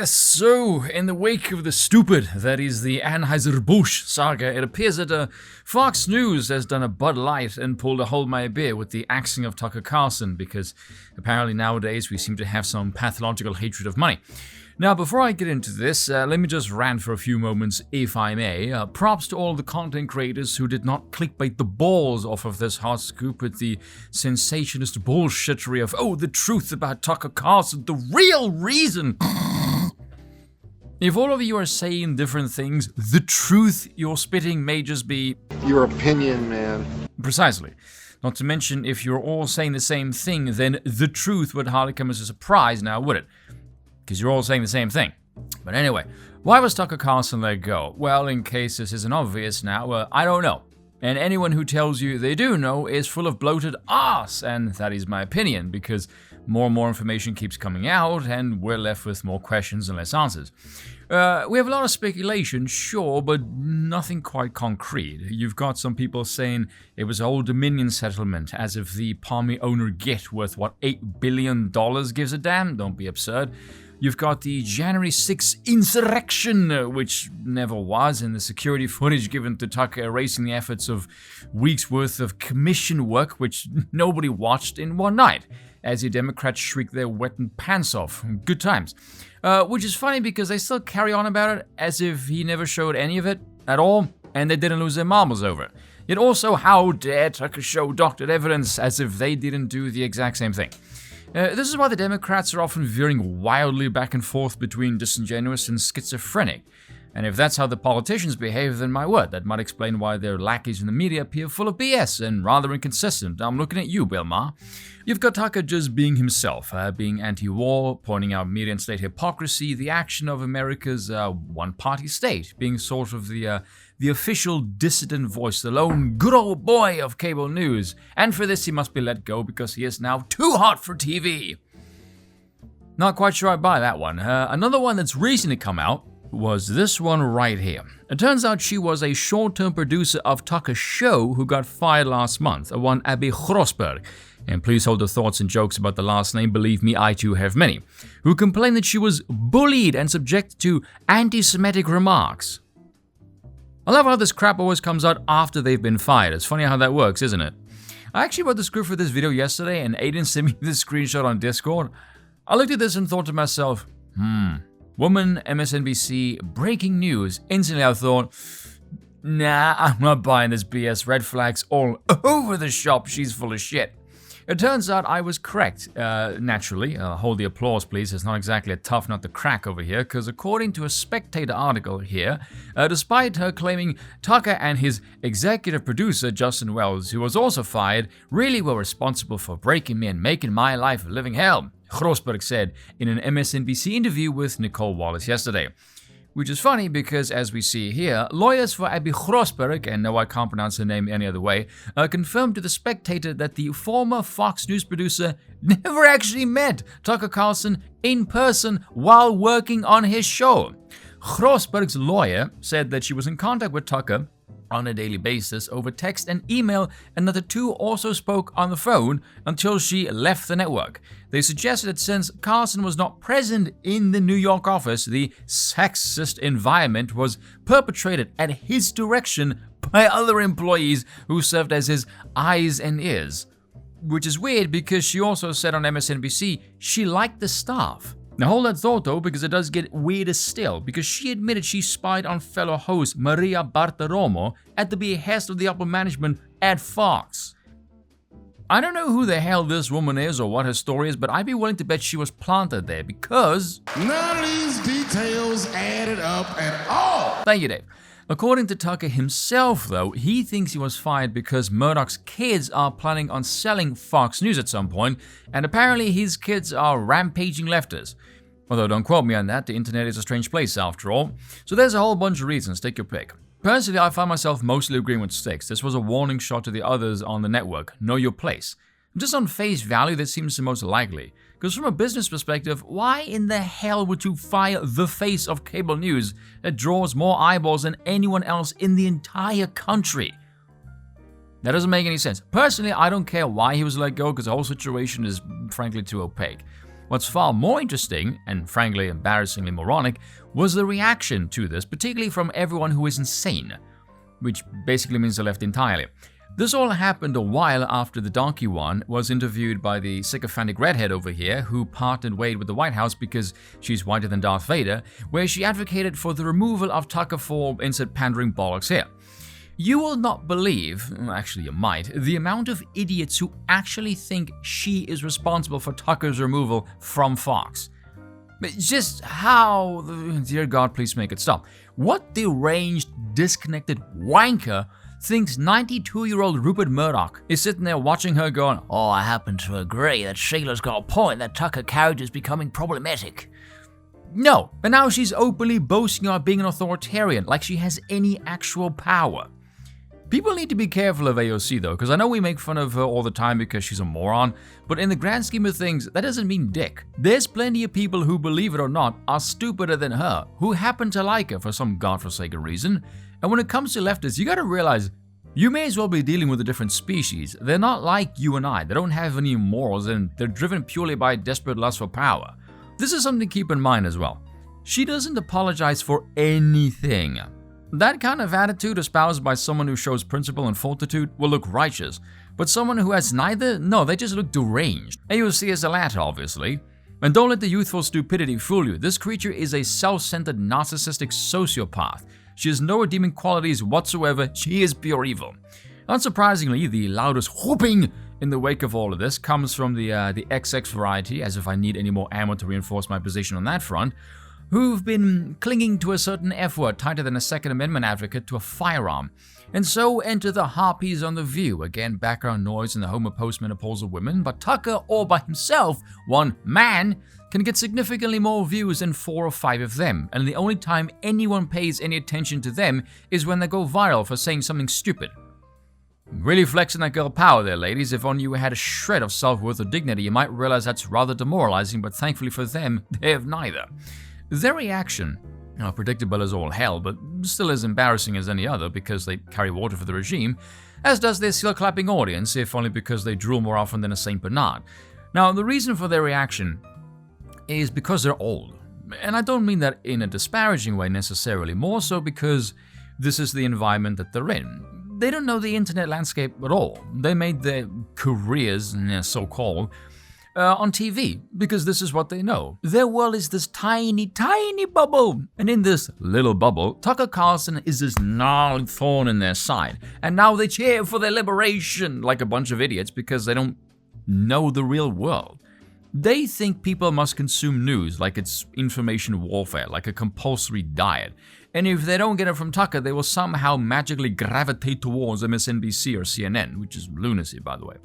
Yes, so in the wake of the stupid, that is the Anheuser-Busch saga, it appears that Fox News has done a Bud Light and pulled a Hold My Beer with the axing of Tucker Carlson, because apparently nowadays we seem to have some pathological hatred of money. Now, before I get into this, let me just rant for a few moments, if I may. Props to all the content creators who did not clickbait the balls off of this hot scoop with the sensationist bullshittery of, oh, the truth about Tucker Carlson, the real reason. If all of you are saying different things, the truth you're spitting may just be your opinion, man. Precisely. Not to mention, if you're all saying the same thing, then the truth would hardly come as a surprise now, would it? Because you're all saying the same thing. But anyway, why was Tucker Carlson let go? Well, in case this isn't obvious now, I don't know. And anyone who tells you they do know is full of bloated arse, and that is my opinion, because more and more information keeps coming out, and we're left with more questions and less answers. We have a lot of speculation, sure, but nothing quite concrete. You've got some people saying it was Old Dominion settlement, as if the palmy owner Git worth, $8 billion gives a damn? Don't be absurd. You've got the January 6th insurrection, which never was, and the security footage given to Tucker erasing the efforts of weeks' worth of commission work, which nobody watched in one night, as the Democrats shriek their wetting pants off. Good times. Which is funny because they still carry on about it as if he never showed any of it at all, and they didn't lose their marbles over it. Yet also, how dare Tucker show doctored evidence as if they didn't do the exact same thing. This is why the Democrats are often veering wildly back and forth between disingenuous and schizophrenic. And if that's how the politicians behave, then my word, that might explain why their lackeys in the media appear full of BS and rather inconsistent. I'm looking at you, Bill Maher. You've got Tucker just being himself, being anti-war, pointing out media and state hypocrisy, the action of America's one-party state, being sort of the official dissident voice, the lone good old boy of cable news. And for this, he must be let go because he is now too hot for TV. Not quite sure I buy that one. Another one that's recently come out was this one right here. It turns out she was a short-term producer of Tucker's show who got fired last month, one Abby Grossberg. And please hold the thoughts and jokes about the last name, believe me, I too have many, who complained that she was bullied and subjected to anti-Semitic remarks. I love how this crap always comes out after they've been fired. It's funny how that works, isn't it? I actually wrote the script for this video yesterday, and Aiden sent me this screenshot on Discord. I looked at this and thought to myself, woman, MSNBC, breaking news. Instantly I thought, nah, I'm not buying this BS. Red flags all over the shop. She's full of shit. It turns out I was correct, naturally. Hold the applause, please. It's not exactly a tough nut to crack over here, because according to a Spectator article here, despite her claiming Tucker and his executive producer, Justin Wells, who was also fired, really were responsible for breaking me and making my life a living hell, Grossberg said in an MSNBC interview with Nicole Wallace yesterday. Which is funny because, as we see here, lawyers for Abby Grossberg, and no, I can't pronounce her name any other way, confirmed to The Spectator that the former Fox News producer never actually met Tucker Carlson in person while working on his show. Grossberg's lawyer said that she was in contact with Tucker on a daily basis over text and email, and that the two also spoke on the phone until she left the network. They suggested that since Carlson was not present in the New York office, the sexist environment was perpetrated at his direction by other employees who served as his eyes and ears. Which is weird because she also said on MSNBC she liked the staff. Now hold that thought though, because it does get weirder still, because she admitted she spied on fellow host Maria Bartiromo at the behest of the upper management at Fox. I don't know who the hell this woman is or what her story is, but I'd be willing to bet she was planted there because none of these details added up at all. Thank you, Dave. According to Tucker himself, though, he thinks he was fired because Murdoch's kids are planning on selling Fox News at some point, and apparently his kids are rampaging leftists. Although don't quote me on that, the internet is a strange place after all. So there's a whole bunch of reasons, take your pick. Personally, I find myself mostly agreeing with Styx. This was a warning shot to the others on the network. Know your place. Just on face value, that seems the most likely. Because from a business perspective, why in the hell would you fire the face of cable news that draws more eyeballs than anyone else in the entire country? That doesn't make any sense. Personally, I don't care why he was let go because the whole situation is frankly too opaque. What's far more interesting, and frankly embarrassingly moronic, was the reaction to this, particularly from everyone who is insane, which basically means the left entirely. This all happened a while after the donkey one was interviewed by the sycophantic redhead over here who parted ways with the White House because she's whiter than Darth Vader, where she advocated for the removal of Tucker for insert pandering bollocks here. You will not believe, actually you might, the amount of idiots who actually think she is responsible for Tucker's removal from Fox. Just how, dear God, please make it stop. What deranged, disconnected wanker thinks 92-year-old Rupert Murdoch is sitting there watching her going, "Oh, I happen to agree that Sheila's got a point that Tucker Carriage is becoming problematic." No, but now she's openly boasting about being an authoritarian, like she has any actual power. People need to be careful of AOC though, because I know we make fun of her all the time because she's a moron, but in the grand scheme of things, that doesn't mean dick. There's plenty of people who, believe it or not, are stupider than her, who happen to like her for some godforsaken reason. And when it comes to leftists, you gotta realize, you may as well be dealing with a different species. They're not like you and I. They don't have any morals and they're driven purely by desperate lust for power. This is something to keep in mind as well. She doesn't apologize for anything. That kind of attitude espoused by someone who shows principle and fortitude will look righteous, but someone who has neither, no, they just look deranged. AOC is the latter, obviously. And don't let the youthful stupidity fool you. This creature is a self-centered, narcissistic sociopath. She has no redeeming qualities whatsoever. She is pure evil. Unsurprisingly, the loudest whooping in the wake of all of this comes from the XX variety, as if I need any more ammo to reinforce my position on that front, who've been clinging to a certain F word tighter than a Second Amendment advocate to a firearm. And so enter the harpies on The View. Again, background noise in the home of postmenopausal women, but Tucker all by himself, one man, can get significantly more views than 4 or 5 of them, and the only time anyone pays any attention to them is when they go viral for saying something stupid. Really flexing that girl power there, ladies. If only you had a shred of self-worth or dignity, you might realize that's rather demoralizing, but thankfully for them, they have neither. Their reaction, predictable as all hell, but still as embarrassing as any other because they carry water for the regime, as does their seal-clapping audience, if only because they drool more often than a St. Bernard. Now, the reason for their reaction is because they're old. And I don't mean that in a disparaging way necessarily, more so because this is the environment that they're in. They don't know the internet landscape at all. They made their careers, so-called, on TV, because this is what they know. Their world is this tiny, tiny bubble. And in this little bubble, Tucker Carlson is this gnarly thorn in their side. And now they cheer for their liberation like a bunch of idiots because they don't know the real world. They think people must consume news like it's information warfare, like a compulsory diet. And if they don't get it from Tucker, they will somehow magically gravitate towards MSNBC or CNN, which is lunacy, by the way.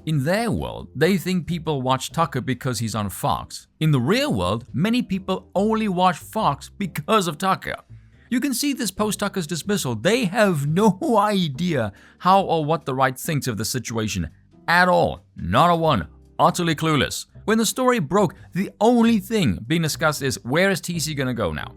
In their world, they think people watch Tucker because he's on Fox. In the real world, many people only watch Fox because of Tucker. You can see this post-Tucker's dismissal. They have no idea how or what the right thinks of the situation at all. Not a one. Utterly clueless. When the story broke, the only thing being discussed is, where is TC gonna go now?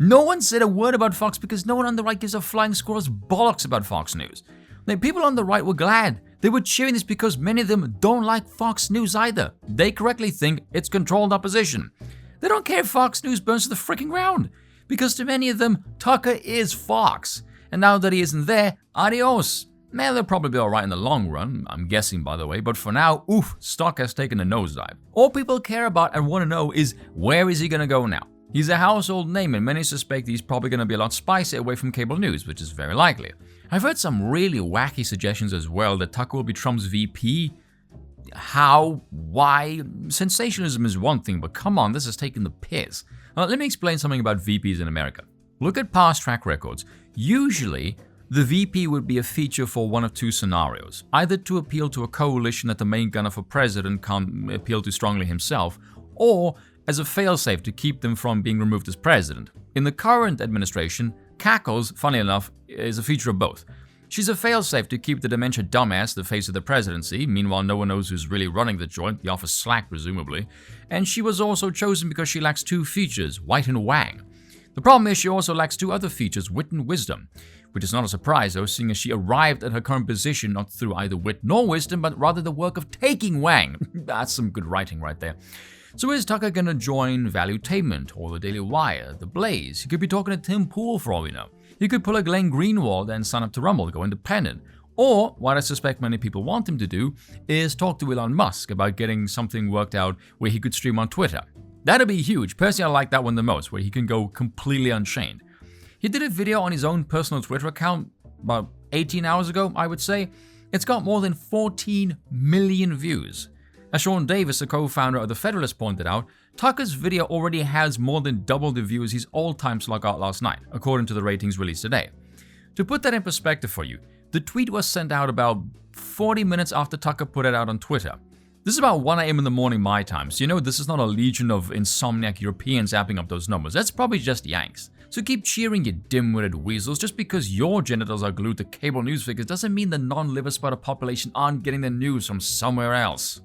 No one said a word about Fox because no one on the right gives a flying squirrel's bollocks about Fox News. The people on the right were glad. They were cheering this because many of them don't like Fox News either. They correctly think it's controlled opposition. They don't care if Fox News burns to the freaking ground, because to many of them, Tucker is Fox. And now that he isn't there, adios. Man, they'll probably be alright in the long run, I'm guessing by the way, but for now, stock has taken a nosedive. All people care about and want to know is, where is he gonna go now? He's a household name and many suspect he's probably gonna be a lot spicier away from cable news, which is very likely. I've heard some really wacky suggestions as well that Tucker will be Trump's VP. How? Why? Sensationalism is one thing, but come on, this is taking the piss. Let me explain something about VPs in America. Look at past track records. Usually, the VP would be a feature for one of two scenarios, either to appeal to a coalition that the main gunner for president can't appeal to strongly himself, or as a failsafe to keep them from being removed as president. In the current administration, Cackles, funny enough, is a feature of both. She's a failsafe to keep the dementia dumbass the face of the presidency, meanwhile no one knows who's really running the joint, the office slack presumably, and she was also chosen because she lacks 2 features, White and Wang. The problem is she also lacks 2 other features, wit and wisdom, which is not a surprise though, seeing as she arrived at her current position not through either wit nor wisdom, but rather the work of taking Wang. That's some good writing right there. So is Tucker gonna join Valuetainment or the Daily Wire, The Blaze? He could be talking to Tim Pool for all we know. He could pull a Glenn Greenwald and sign up to Rumble, go independent. Or, what I suspect many people want him to do, is talk to Elon Musk about getting something worked out where he could stream on Twitter. That'd be huge. Personally, I like that one the most, where he can go completely unchained. He did a video on his own personal Twitter account about 18 hours ago, I would say. It's got more than 14 million views. As Sean Davis, the co-founder of The Federalist, pointed out, Tucker's video already has more than double the views his all-time slug got last night, according to the ratings released today. To put that in perspective for you, the tweet was sent out about 40 minutes after Tucker put it out on Twitter. This is about 1 a.m. in the morning my time, so you know this is not a legion of insomniac Europeans amping up those numbers. That's probably just Yanks. So keep cheering, you dim-witted weasels. Just because your genitals are glued to cable news figures doesn't mean the non-liver spotted population aren't getting their news from somewhere else.